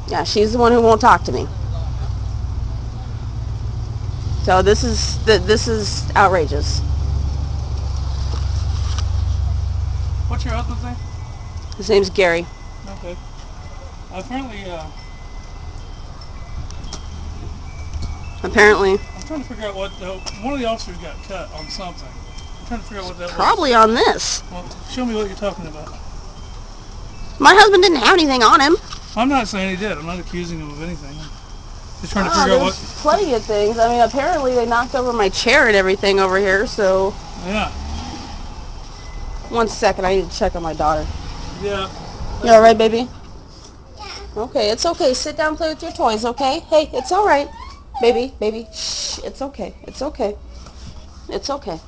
Yeah, she's the one who won't talk to me. So this is outrageous. What's your husband's name? His name's Gary. Okay. Apparently, Apparently. I'm trying to figure out what one of the officers got cut on something. I'm trying to figure out what that Probably was. on this. Well, show me what you're talking about. My husband didn't have anything on him. I'm not saying he did. I'm not accusing him of anything. Just trying to figure out what. Plenty of things. I mean, apparently they knocked over my chair and everything over here, so. Yeah. 1 second, I need to check on my daughter. Yeah. You alright, baby? Yeah. Okay, it's okay. Sit down, play with your toys, okay? Hey, it's alright. Baby, shh, it's okay. It's okay. It's okay.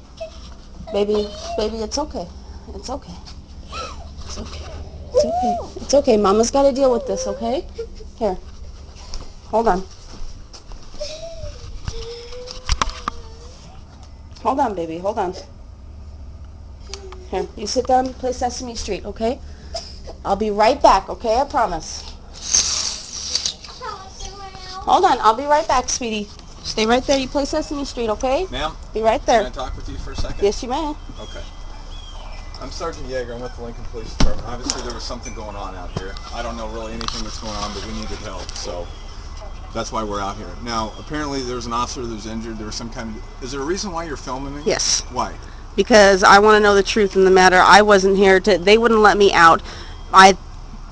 Baby, it's okay. It's okay. It's okay. It's okay. It's okay. Mama's got to deal with this, okay? Here. Hold on. Hold on, baby. Hold on. Here, you sit down and play Sesame Street, okay? I'll be right back, okay? I promise. Hold on. I'll be right back, sweetie. Stay right there. You play Sesame Street, okay? Ma'am? Be right there. Can I talk with you for a second? Yes, you may. Okay. I'm Sergeant Yeager. I'm with the Lincoln Police Department. Obviously, there was something going on out here. I don't know really anything that's going on, but we needed help, so that's why we're out here. Now, apparently there's an officer that was injured. There was some kind of... Is there a reason why you're filming me? Yes. Why? Because I want to know the truth in the matter. I wasn't here to... They wouldn't let me out.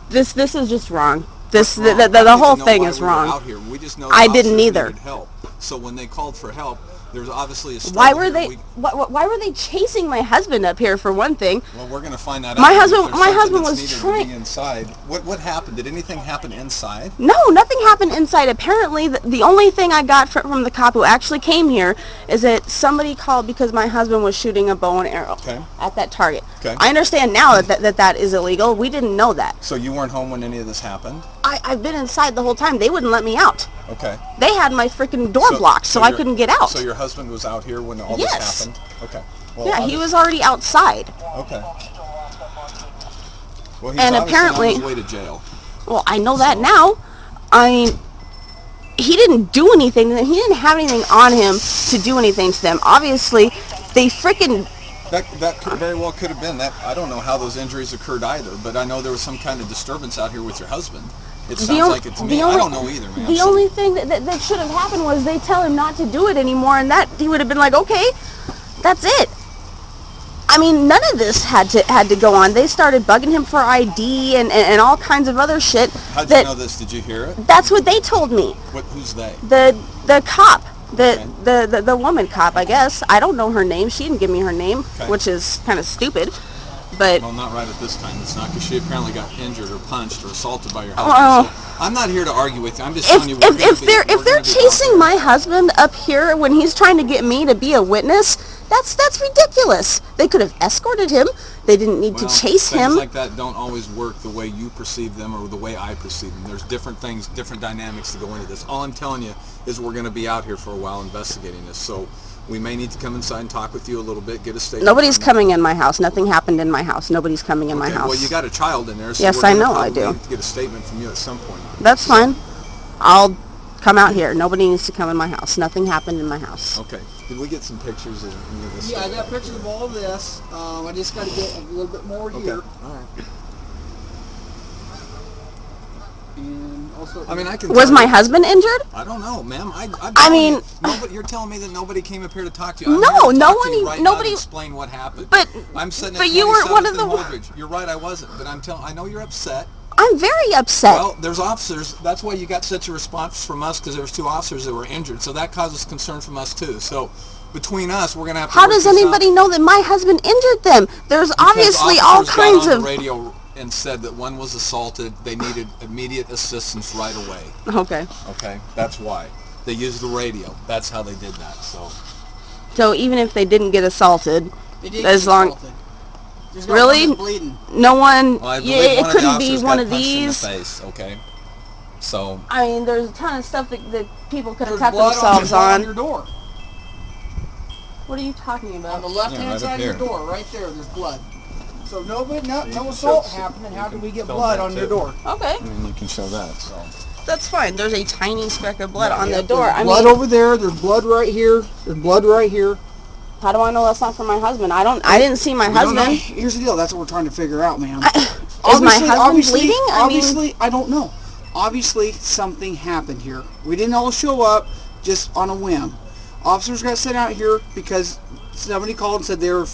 This is just wrong. The whole thing is wrong. Out here. We just know I didn't either. Help. So when they called for help, there's obviously a why were they chasing my husband up here, for one thing? Well, we're going to find that out. My husband was trying. Inside. What happened? Did anything happen inside? No, nothing happened inside. Apparently, the only thing I got from the cop who actually came here is that somebody called because my husband was shooting a bow and arrow at that target. Okay. I understand now that is illegal. We didn't know that. So you weren't home when any of this happened? I've been inside the whole time. They wouldn't let me out. Okay. They had my freaking door blocked, so I couldn't get out. So your husband was out here when all this happened? Okay. Well, yeah, he was already outside. Okay. Well, he's apparently on his way to jail. Well, I know that now. I mean, he didn't do anything. He didn't have anything on him to do anything to them. Obviously, they freaking... That very well could have been. I don't know how those injuries occurred either, but I know there was some kind of disturbance out here with your husband. It sounds like it to me. I don't know either, man. The only thing that should have happened was they tell him not to do it anymore, and that he would have been like, okay, that's it. I mean, none of this had to go on. They started bugging him for ID and all kinds of other shit. How'd you know this? Did you hear it? That's what they told me. Who's they? The cop. The woman cop, I guess. I don't know her name. She didn't give me her name, which is kind of stupid. But well, not right at this time. It's not, because she apparently got injured or punched or assaulted by your husband. So I'm not here to argue with you. I'm just telling you. If they're chasing my husband up here when he's trying to get me to be a witness, that's ridiculous. They could have escorted him. They didn't need to chase him. Things like that don't always work the way you perceive them or the way I perceive them. There's different things, different dynamics to go into this. All I'm telling you is we're going to be out here for a while investigating this. So we may need to come inside and talk with you a little bit, get a statement. Nobody's coming in my house. Nothing happened in my house. Nobody's coming in my house. Well, you got a child in there, so yes, I know I do. Need to get a statement from you at some point. That's fine. I'll come out here. Nobody needs to come in my house. Nothing happened in my house. Okay. Did we get some pictures of any of this? Yeah, I got pictures of all of this. I just got to get a little bit more here. All right. And also, I mean, was my husband injured? I don't know, ma'am. I mean, you're telling me that nobody came up here to talk to you. Nobody. Explain what happened. But I'm sitting. But you were one of the. You're right. I wasn't. But I know you're upset. I'm very upset. Well, there's officers. That's why you got such a response from us, because there was 2 officers that were injured. So that causes concern from us too. So between us, we're gonna have to. How does anybody know that my husband injured them? There's obviously all kinds of. Radio and said that one was assaulted. They needed immediate assistance right away. Okay. Okay, that's why they used the radio. That's how they did that. So even if they didn't get assaulted, There's really bleeding. No one. Well, it couldn't be one of these. In the face, okay. So. I mean, there's a ton of stuff that people could have cut themselves on. Your door. What are you talking about? On the left-hand side of your door, right there, there's blood. So no assault happened, and how did we get blood on your door? Okay. I mean, you can show that. So. that's fine. There's a tiny speck of blood on the door. There's I blood mean, over there. There's blood right here. There's blood right here. how do I know that's not from my husband? I didn't see my We don't know. husband. Here's the deal. That's what we're trying to figure out, ma'am. Is my husband bleeding? Obviously, I don't know. Obviously, something happened here. We didn't all show up just on a whim. Officers got sent out here because somebody called and said they were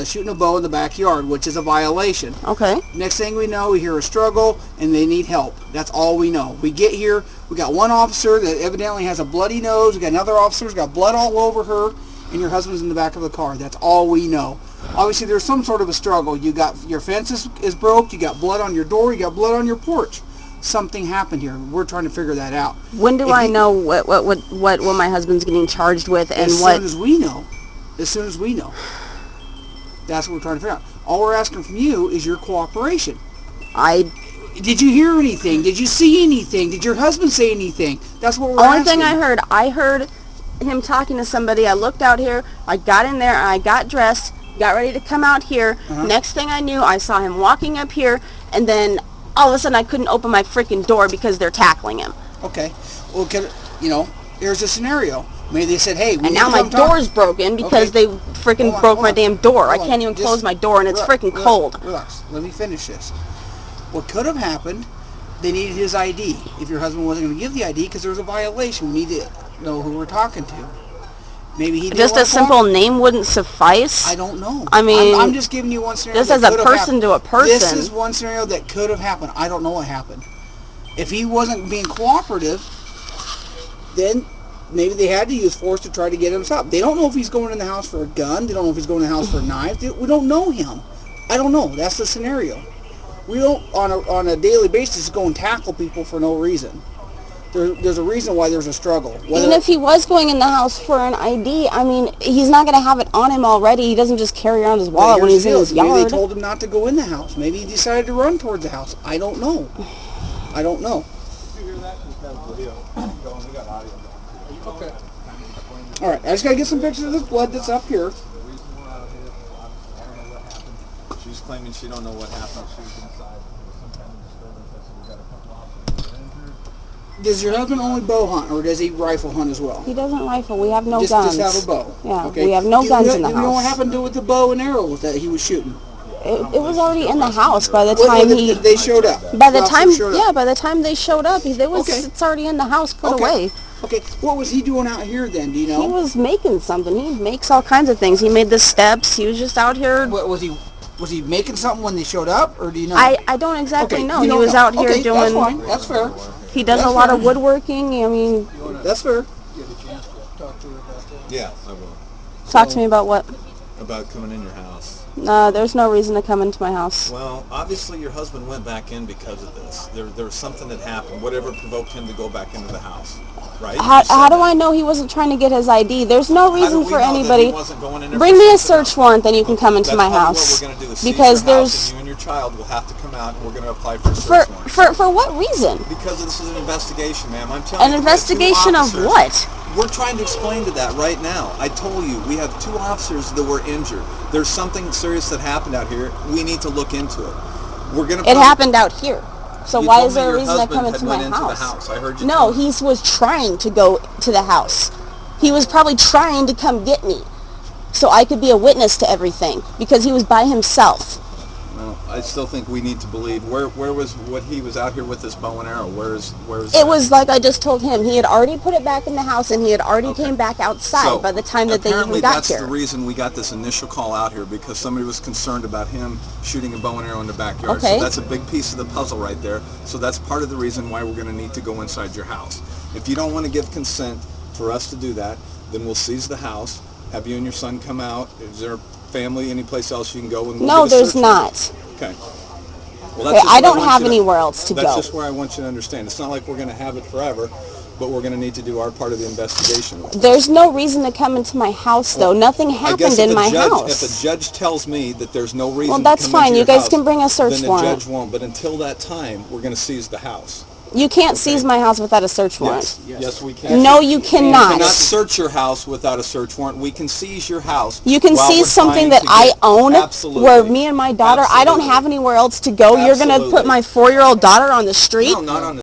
shooting a bow in the backyard, which is a violation. Okay. Next thing we know, we hear a struggle and they need help. That's all we know. We get here, we got one officer that evidently has a bloody nose. We got another officer who's got blood all over her, and your husband's in the back of the car. That's all we know. Obviously, there's some sort of a struggle. You got your fence is broke. You got blood on your door. You got blood on your porch. Something happened here. We're trying to figure that out. When do I know what my husband's getting charged with and as what? As soon as we know. As soon as we know. That's what we're trying to figure out. All we're asking from you is your cooperation. Did you hear anything? Did you see anything? Did your husband say anything? That's what we're asking. Only thing I heard him talking to somebody. I looked out here. I got in there. I got dressed. Got ready to come out here. Next thing I knew, I saw him walking up here, and then all of a sudden I couldn't open my freaking door because they're tackling him. Okay. Well, here's a scenario. Maybe they said, hey, we and now my door's broken because they freaking broke my damn door. I can't even close my door, and it's freaking cold. Relax. Let me finish this. What could have happened, they needed his ID. If your husband wasn't going to give the ID because there was a violation, we need to know who we're talking to. Maybe he just a simple name wouldn't suffice. I don't know. I mean, I'm just giving you one scenario. This is a person to a person. This is one scenario that could have happened. I don't know what happened. If he wasn't being cooperative, then maybe they had to use force to try to get him to stop. They don't know if he's going in the house for a gun. They don't know if he's going in the house for a knife. We don't know him. I don't know. That's the scenario. We don't, on a daily basis, go and tackle people for no reason. There's a reason why there's a struggle. Even if he was going in the house for an ID, I mean, he's not going to have it on him already. He doesn't just carry around his wallet when he's in his yard. Maybe they told him not to go in the house. Maybe he decided to run towards the house. I don't know. I don't know. Okay. All right. I just got to get some pictures of this blood that's up here. She's claiming she don't know what happened. She was inside. Some kind of disturbance. I said we got a couple officers that are injured. Does your husband only bow hunt, or does he rifle hunt as well? He doesn't rifle. We have no guns. Just have a bow. Yeah, okay. We have no guns in the house. You know what happened to it with the bow and arrow that he was shooting? It was already in the house by the time they showed up. By the time they showed up, it's already in the house, put away. Okay, what was he doing out here then? Do you know? He was making something. He makes all kinds of things. He made the steps. He was just out here. What was he? Was he making something when they showed up, or do you know? I don't exactly know. He was out here doing. That's fine. That's fair. He does a lot of woodworking. I mean. That's fair. Yeah, I will. Talk to me about what? About coming in your house. There's no reason to come into my house. Well, obviously your husband went back in because of this. There was something that happened, whatever provoked him to go back into the house, right? How do I know he wasn't trying to get his ID? There's no reason for anybody. Bring me a search warrant, then you can come into my house. What we're going to do is because there's you and your child will have to come out, and we're going to apply for a search warrant. For what reason? Because this is an investigation, ma'am. I'm telling you. An investigation of what? We're trying to explain to that right now. I told you, we have 2 officers that were injured. There's something serious that happened out here. We need to look into it. We're gonna. It happened out here. So why is there a reason to come into my house? I heard you. No, he was trying to go to the house. He was probably trying to come get me, so I could be a witness to everything because he was by himself. Well, I still think we need to believe. Where was what he was out here with this bow and arrow? Where is? It was like I just told him. He had already put it back in the house, and he had already came back outside by the time that they even got here. Apparently, that's the reason we got this initial call out here, because somebody was concerned about him shooting a bow and arrow in the backyard. Okay. So that's a big piece of the puzzle right there. So that's part of the reason why we're going to need to go inside your house. If you don't want to give consent for us to do that, then we'll seize the house, have you and your son come out. Is there family, any place else you can go? And no, there's not. Okay. Well, that's I don't have anywhere else to go. That's just where I want you to understand. It's not like we're going to have it forever, but we're going to need to do our part of the investigation. There's no reason to come into my house, though. Nothing happened in my house. If a judge tells me that there's no reason well, that's to come fine. into You your guys can bring a search then warrant. The judge won't. But until that time, we're going to seize the house. You can't seize my house without a search warrant. Yes, we can. No, you cannot. We cannot search your house without a search warrant. We can seize your house. You can seize something that I own, where me and my daughter, I don't have anywhere else to go. You're going to put my 4-year-old daughter on the street? No, not on the